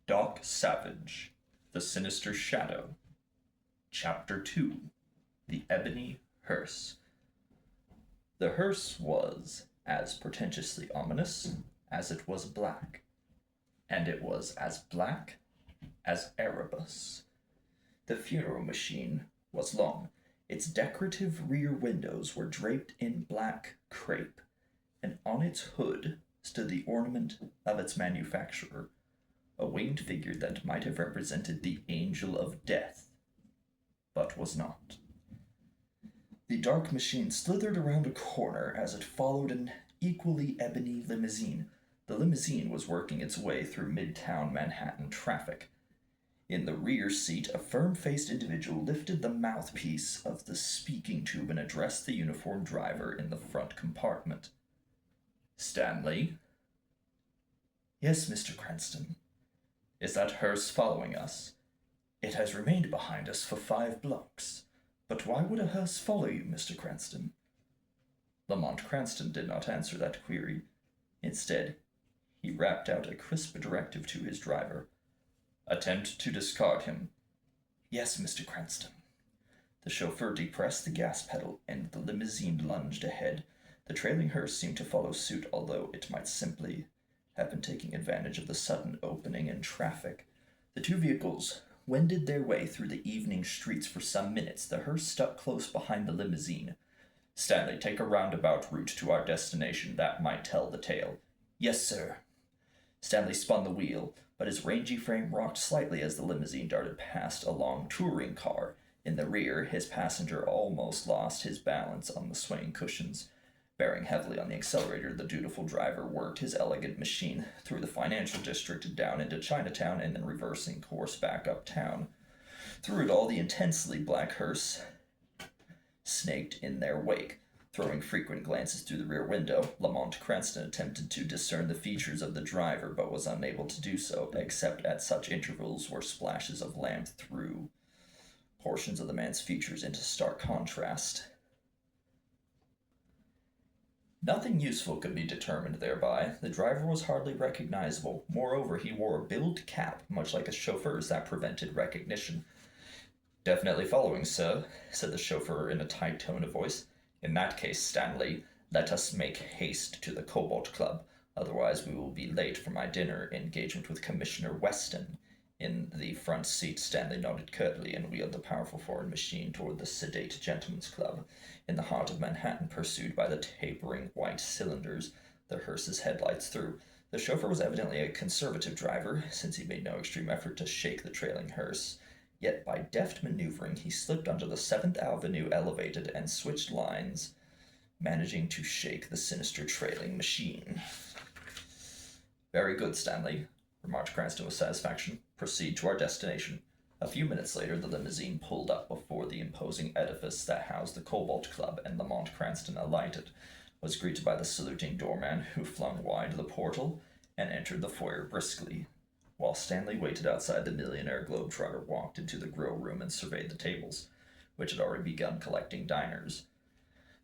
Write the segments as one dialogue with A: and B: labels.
A: Doc Savage, The Sinister Shadow, Chapter 2, The Ebony Hearse. The hearse was as pretentiously ominous as it was black, and it was as black as Erebus. The funeral machine was long. Its decorative rear windows were draped in black crepe, and on its hood stood the ornament of its manufacturer, a winged figure that might have represented the angel of death, but was not. The dark machine slithered around a corner as it followed an equally ebony limousine. The limousine was working its way through midtown Manhattan traffic. In the rear seat, a firm-faced individual lifted the mouthpiece of the speaking tube and addressed the uniformed driver in the front compartment. "Stanley?" "Yes, Mr. Cranston." "Is that hearse following us?" "It has remained behind us for 5 blocks. But why would a hearse follow you, Mr. Cranston?" Lamont Cranston did not answer that query. Instead, he rapped out a crisp directive to his driver. "Attempt to discard him." "Yes, Mr. Cranston." The chauffeur depressed the gas pedal, and the limousine lunged ahead. The trailing hearse seemed to follow suit, although it might simply have been taking advantage of the sudden opening in traffic. The two vehicles wended their way through the evening streets for some minutes. The hearse stuck close behind the limousine. "Stanley, take a roundabout route to our destination. That might tell the tale." "Yes, sir." Stanley spun the wheel, but his rangy frame rocked slightly as the limousine darted past a long touring car. In the rear, his passenger almost lost his balance on the swaying cushions. Bearing heavily on the accelerator, the dutiful driver worked his elegant machine through the financial district down into Chinatown and then reversing course back uptown. Through it all, the intensely black hearse snaked in their wake. Throwing frequent glances through the rear window, Lamont Cranston attempted to discern the features of the driver, but was unable to do so, except at such intervals where splashes of lamp threw portions of the man's features into stark contrast. Nothing useful could be determined thereby. The driver was hardly recognizable. Moreover, he wore a billed cap, much like a chauffeur's, that prevented recognition. "Definitely following, sir," said the chauffeur in a tight tone of voice. "In that case, Stanley, let us make haste to the Cobalt Club. Otherwise we will be late for my dinner engagement with Commissioner Weston." In the front seat, Stanley nodded curtly and wheeled the powerful foreign machine toward the sedate gentleman's club. In the heart of Manhattan, pursued by the tapering white cylinders the hearse's headlights threw. The chauffeur was evidently a conservative driver, since he made no extreme effort to shake the trailing hearse. Yet by deft maneuvering, he slipped onto the 7th Avenue elevated and switched lines, managing to shake the sinister trailing machine. "Very good, Stanley," remarked Cranston with satisfaction. "Proceed to our destination." A few minutes later, the limousine pulled up before the imposing edifice that housed the Cobalt Club, and Lamont Cranston alighted, was greeted by the saluting doorman, who flung wide the portal and entered the foyer briskly. While Stanley waited outside, the millionaire globetrotter walked into the grill room and surveyed the tables, which had already begun collecting diners.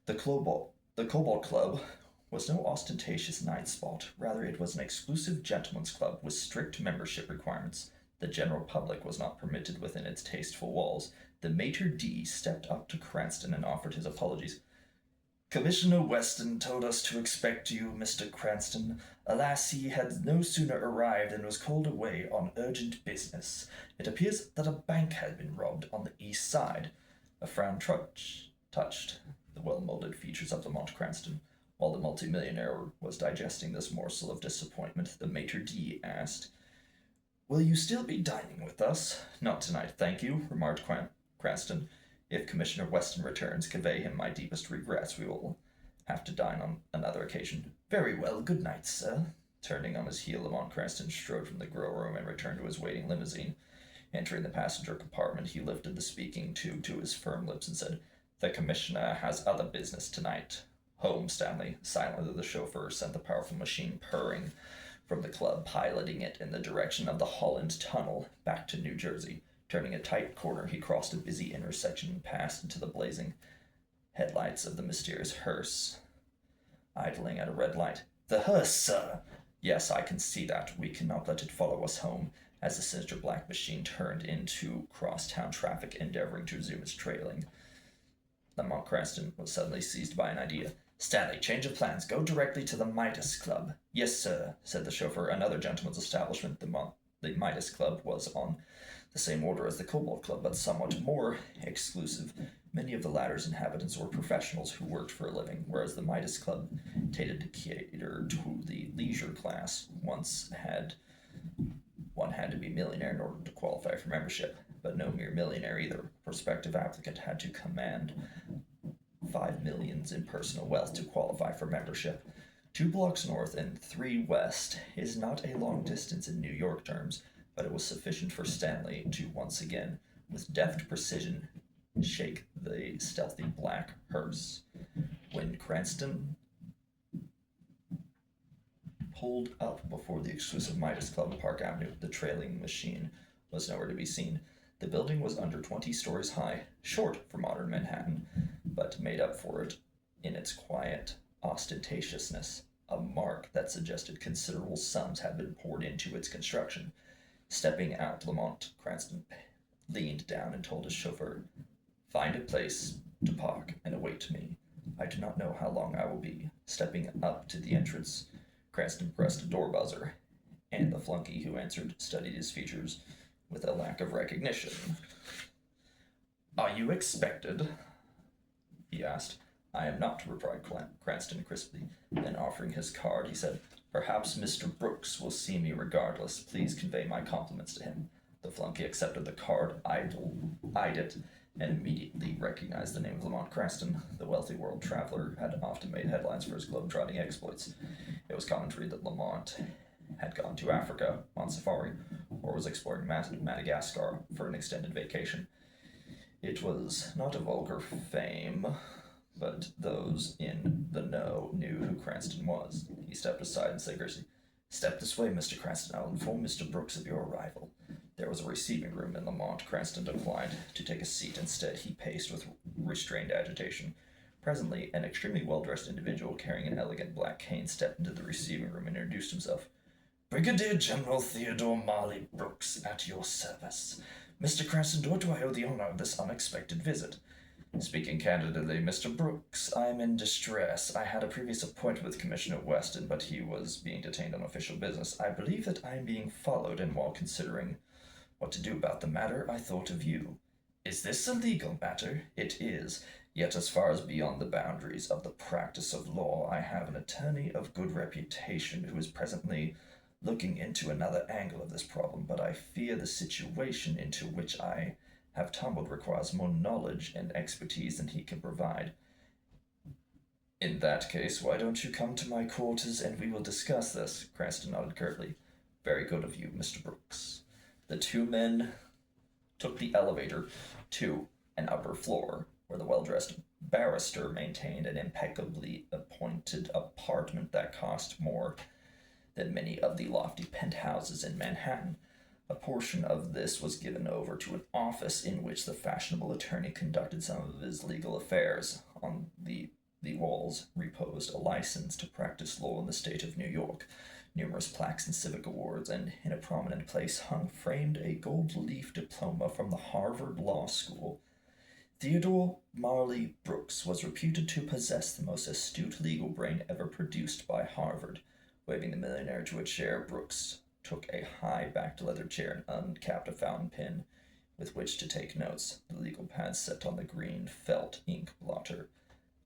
A: The Cobalt Club was no ostentatious night spot. Rather, it was an exclusive gentleman's club with strict membership requirements. The general public was not permitted within its tasteful walls. The maitre d' stepped up to Cranston and offered his apologies. "Commissioner Weston told us to expect you, Mr. Cranston. Alas, he had no sooner arrived than was called away on urgent business. It appears that a bank had been robbed on the east side." A frown touched the well-molded features of Lamont Cranston. While the multimillionaire was digesting this morsel of disappointment, the maitre d' asked, "Will you still be dining with us?" "Not tonight, thank you," remarked Cranston. "If Commissioner Weston returns, convey him my deepest regrets. We will have to dine on another occasion." "Very well, good night, sir." Turning on his heel, Lamont Cranston strode from the grill room and returned to his waiting limousine. Entering the passenger compartment, he lifted the speaking tube to his firm lips and said, "The Commissioner has other business tonight. Home, Stanley." Silently, the chauffeur sent the powerful machine purring from the club, piloting it in the direction of the Holland Tunnel back to New Jersey. Turning a tight corner, he crossed a busy intersection and passed into the blazing headlights of the mysterious hearse, idling at a red light. "The hearse, sir. Yes, I can see that. We cannot let it follow us home, as the sinister black machine turned into crosstown traffic, endeavoring to resume its trailing. Lamont Cranston was suddenly seized by an idea. Stanley, change of plans. Go directly to the Midas Club. Yes, sir, said the chauffeur. Another gentleman's establishment. The Midas Club was on the same order as the Cobalt Club, but somewhat more exclusive. Many of the latter's inhabitants were professionals who worked for a living, whereas the Midas Club tended to cater to the leisure class. One had to be a millionaire in order to qualify for membership, but no mere millionaire either. A prospective applicant had to command 5 millions in personal wealth to qualify for membership. 2 blocks north and 3 west is not a long distance in New York terms, but it was sufficient for Stanley to once again, with deft precision, shake the stealthy black hearse. When Cranston pulled up before the exclusive Midas Club on Park Avenue, the trailing machine was nowhere to be seen. The building was under 20 stories high, short for modern Manhattan, but made up for it in its quiet ostentatiousness, a mark that suggested considerable sums had been poured into its construction. Stepping out, Lamont Cranston leaned down and told his chauffeur, "Find a place to park and await me. I do not know how long I will be." Stepping up to the entrance, Cranston pressed a door buzzer, and the flunky who answered studied his features with a lack of recognition. "Are you expected?" he asked. "I am not," replied Cranston crisply. Then, offering his card, he said, "Perhaps Mr. Brooks will see me regardless. Please convey my compliments to him." The flunky accepted the card, eyed it, and immediately recognized the name of Lamont Cranston. The wealthy world traveler had often made headlines for his globe-trotting exploits. It was common to read that Lamont had gone to Africa on safari, or was exploring Madagascar for an extended vacation. It was not a vulgar fame, but those in the know knew who Cranston was. He stepped aside and said gravely, "Step this way, Mr. Cranston. I'll inform Mr. Brooks of your arrival." There was a receiving room, and Lamont Cranston declined to take a seat. Instead, he paced with restrained agitation. Presently, an extremely well-dressed individual carrying an elegant black cane stepped into the receiving room and introduced himself. "Brigadier General Theodore Marley Brooks, at your service. Mr. Cranston, to what do I owe the honor of this unexpected visit?" "Speaking candidly, Mr. Brooks, I am in distress. I had a previous appointment with Commissioner Weston, but he was being detained on official business. I believe that I am being followed, and while considering what to do about the matter, I thought of you." "Is this a legal matter?" "It is. Yet as far as beyond the boundaries of the practice of law, I have an attorney of good reputation who is presently looking into another angle of this problem, but I fear the situation into which I have tumbled requires more knowledge and expertise than he can provide." "In that case, why don't you come to my quarters and we will discuss this?" Cranston nodded curtly. "Very good of you, Mr. Brooks." The two men took the elevator to an upper floor, where the well-dressed barrister maintained an impeccably appointed apartment that cost more than many of the lofty penthouses in Manhattan. A portion of this was given over to an office in which the fashionable attorney conducted some of his legal affairs. On the walls reposed a license to practice law in the state of New York, numerous plaques and civic awards, and in a prominent place hung framed a gold-leaf diploma from the Harvard Law School. Theodore Marley Brooks was reputed to possess the most astute legal brain ever produced by Harvard. Waving the millionaire to a chair, Brooks took a high-backed leather chair and uncapped a fountain pen with which to take notes. The legal pad set on the green felt ink blotter.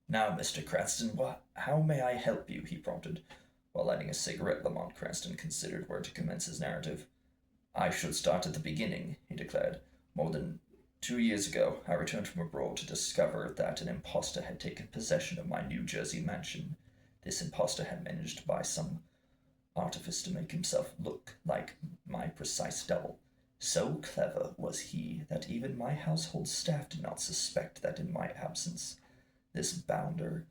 A: "Now, Mr. Cranston, how may I help you?" he prompted. While lighting a cigarette, Lamont Cranston considered where to commence his narrative. "I should start at the beginning," he declared. "More than 2 years ago, I returned from abroad to discover that an impostor had taken possession of my New Jersey mansion. This impostor had managed by some artifice to make himself look like my precise double. So clever was he that even my household staff did not suspect that in my absence this bounder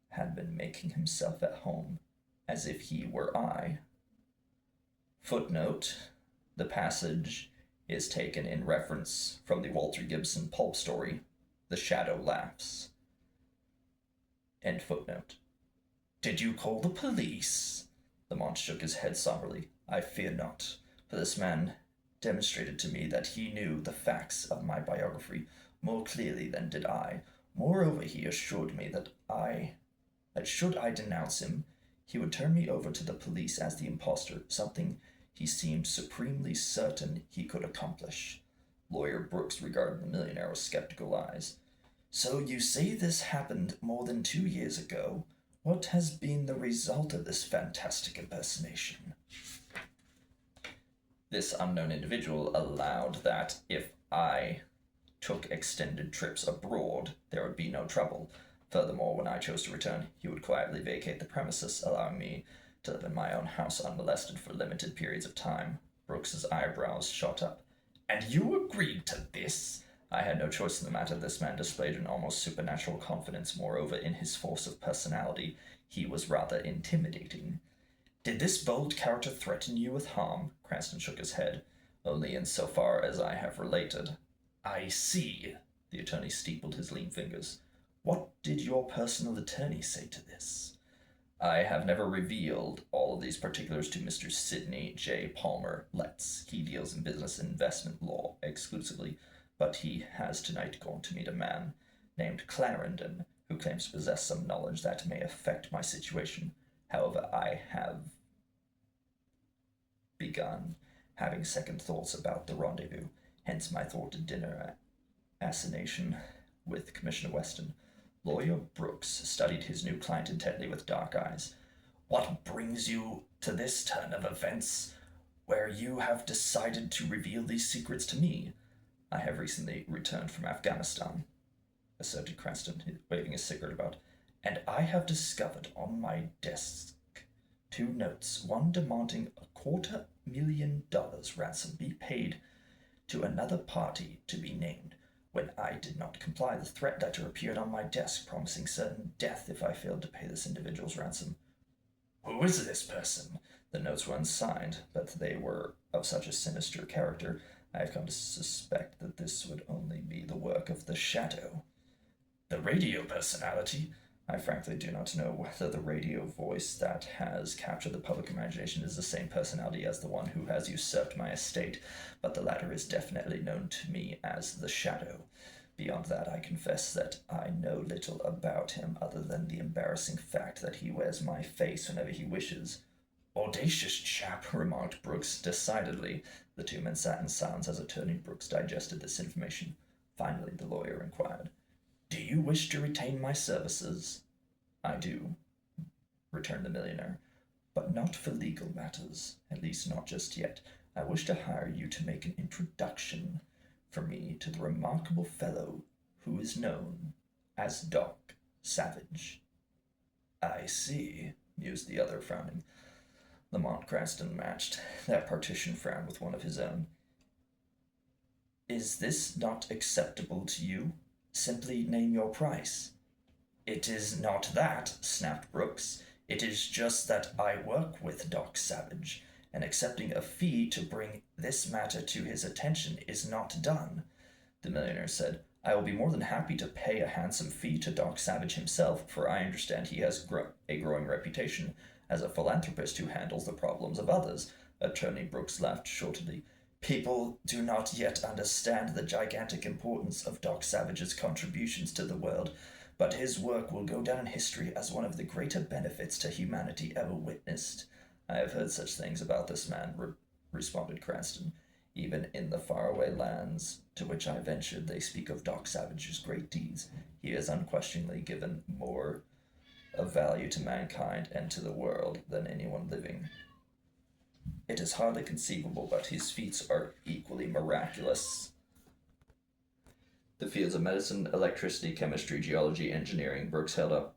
A: had been making himself at home, as if he were I." Footnote: the passage is taken in reference from the Walter Gibson pulp story, The Shadow Laughs. End footnote. "Did you call the police?" Lamont shook his head somberly. I fear not, for this man demonstrated to me that he knew the facts of my biography more clearly than did I. Moreover, he assured me that should I denounce him, he would turn me over to the police as the impostor, something he seemed supremely certain he could accomplish. Lawyer Brooks regarded the millionaire with skeptical eyes. So you say this happened more than 2 years ago? What has been the result of this fantastic impersonation? This unknown individual allowed that if I took extended trips abroad, there would be no trouble. Furthermore, when I chose to return, he would quietly vacate the premises, allowing me to live in my own house unmolested for limited periods of time. Brooks's eyebrows shot up. And you agreed to this? I had no choice in the matter. This man displayed an almost supernatural confidence. Moreover, in his force of personality, he was rather intimidating. Did this bold character threaten you with harm? Cranston shook his head. Only in so far as I have related. I see. The attorney steepled his lean fingers. What did your personal attorney say to this? I have never revealed all of these particulars to Mr. Sidney J. Palmer Letts. He deals in business and investment law exclusively, but he has tonight gone to meet a man named Clarendon, who claims to possess some knowledge that may affect my situation. However, I have begun having second thoughts about the rendezvous, hence my thwarted dinner assignation with Commissioner Weston. Lawyer Brooks studied his new client intently with dark eyes. What brings you to this turn of events, where you have decided to reveal these secrets to me? I have recently returned from Afghanistan, asserted Cranston, waving his cigarette about, and I have discovered on my desk 2 notes, one demanding $250,000 ransom be paid to another party to be named. When I did not comply, the threat letter appeared on my desk, promising certain death if I failed to pay this individual's ransom. Who is this person? The notes were unsigned, but they were of such a sinister character, I have come to suspect that this would only be the work of the shadow. The radio personality? I frankly do not know whether the radio voice that has captured the public imagination is the same personality as the one who has usurped my estate, but the latter is definitely known to me as the Shadow. Beyond that, I confess that I know little about him other than the embarrassing fact that he wears my face whenever he wishes. Audacious chap, remarked Brooks decidedly. The 2 men sat in silence as Attorney Brooks digested this information. Finally, the lawyer inquired, Do you wish to retain my services? I do, returned the millionaire, but not for legal matters, at least not just yet. I wish to hire you to make an introduction for me to the remarkable fellow who is known as Doc Savage. I see, mused the other, frowning. Lamont Cranston matched that partition frown with one of his own. Is this not acceptable to you? Simply name your price. It is not that, snapped Brooks. It is just that I work with Doc Savage, and accepting a fee to bring this matter to his attention is not done. The millionaire said, I will be more than happy to pay a handsome fee to Doc Savage himself, for I understand he has a growing reputation as a philanthropist who handles the problems of others. Attorney Brooks laughed shortly. People do not yet understand the gigantic importance of Doc Savage's contributions to the world, but his work will go down in history as one of the greater benefits to humanity ever witnessed. I have heard such things about this man, responded Cranston. Even in the faraway lands to which I ventured, they speak of Doc Savage's great deeds. He has unquestionably given more of value to mankind and to the world than anyone living. It is hardly conceivable, but his feats are equally miraculous. The fields of medicine, electricity, chemistry, geology, engineering. Brooks held up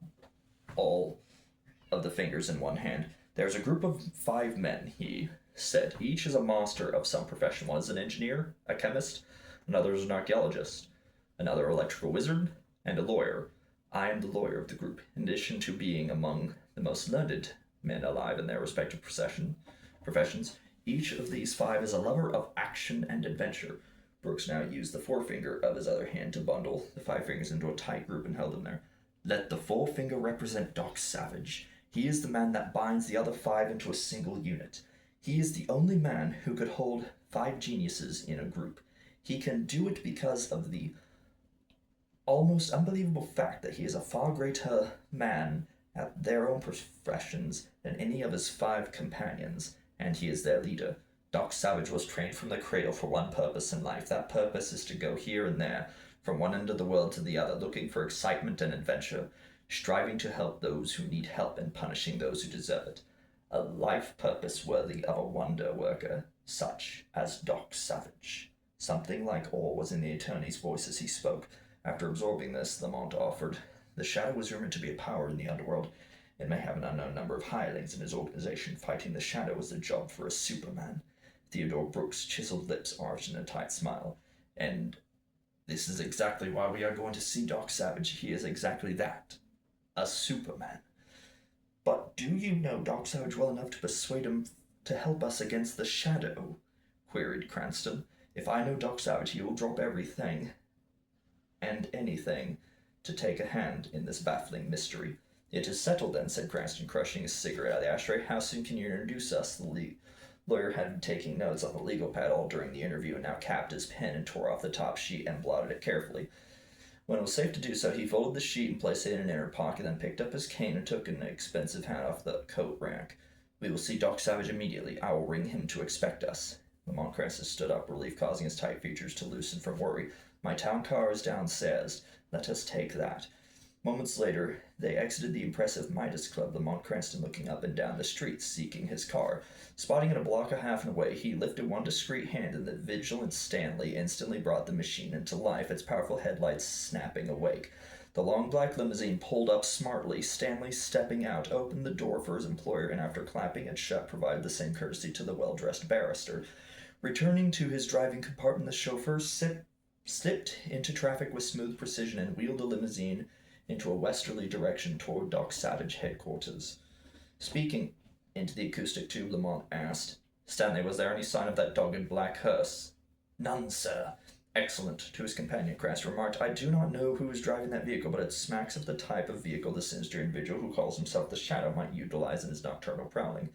A: all of the fingers in one hand. There's a group of 5 men, he said. Each is a master of some profession. One is an engineer, a chemist, another is an archaeologist, another electrical wizard, and a lawyer. I am the lawyer of the group, in addition to being among the most learned men alive in their respective professions. Each of these 5 is a lover of action and adventure. Brooks now used the forefinger of his other hand to bundle the 5 fingers into a tight group and held them there. Let the forefinger represent Doc Savage. He is the man that binds the other 5 into a single unit. He is the only man who could hold 5 geniuses in a group. He can do it because of the almost unbelievable fact that he is a far greater man at their own professions than any of his 5 companions, and he is their leader. Doc Savage was trained from the cradle for one purpose in life. That purpose is to go here and there, from one end of the world to the other, looking for excitement and adventure, striving to help those who need help and punishing those who deserve it. A life purpose worthy of a wonder worker, such as Doc Savage. Something like awe was in the attorney's voice as he spoke. After absorbing this, Lamont offered, "The Shadow was rumored to be a power in the underworld. It may have an unknown number of hirelings in his organization. Fighting the Shadow is the job for a superman." Theodore Brooks' chiseled lips arched in a tight smile. "And this is exactly why we are going to see Doc Savage. He is exactly that. A superman." "But do you know Doc Savage well enough to persuade him to help us against the Shadow?" queried Cranston. "If I know Doc Savage, he will drop everything and anything to take a hand in this baffling mystery." "It is settled then," said Cranston, crushing his cigarette out of the ashtray. "How soon can you introduce us?" The lawyer had been taking notes on the legal pad all during the interview and now capped his pen and tore off the top sheet and blotted it carefully. When it was safe to do so, he folded the sheet and placed it in an inner pocket, then picked up his cane and took an expensive hat off the coat rack. "We will see Doc Savage immediately. I will ring him to expect us." Lamont Cranston stood up, relief causing his tight features to loosen from worry. "My town car is downstairs. Let us take that." Moments later, they exited the impressive Midas Club, Lamont Cranston looking up and down the street, seeking his car. Spotting it a block and a half away, he lifted one discreet hand, and the vigilant Stanley instantly brought the machine into life, its powerful headlights snapping awake. The long black limousine pulled up smartly. Stanley, stepping out, opened the door for his employer, and after clapping it shut, provided the same courtesy to the well-dressed barrister. Returning to his driving compartment, the chauffeur slipped into traffic with smooth precision and wheeled the limousine into a westerly direction toward Doc Savage headquarters. Speaking into the acoustic tube, Lamont asked, "Stanley, was there any sign of that dogged black hearse?" "None, sir." "Excellent." To his companion, Cranston remarked, "I do not know who is driving that vehicle, but it smacks of the type of vehicle the sinister individual who calls himself the Shadow might utilize in his nocturnal prowling."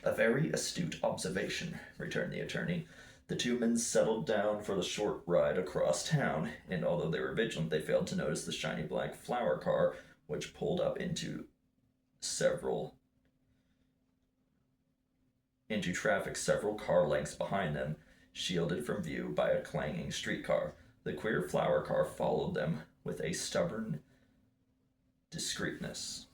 A: "A very astute observation," returned the attorney. The 2 men settled down for the short ride across town, and although they were vigilant, they failed to notice the shiny black flower car, which pulled up into traffic several car lengths behind them, shielded from view by a clanging streetcar. The queer flower car followed them with a stubborn discreetness.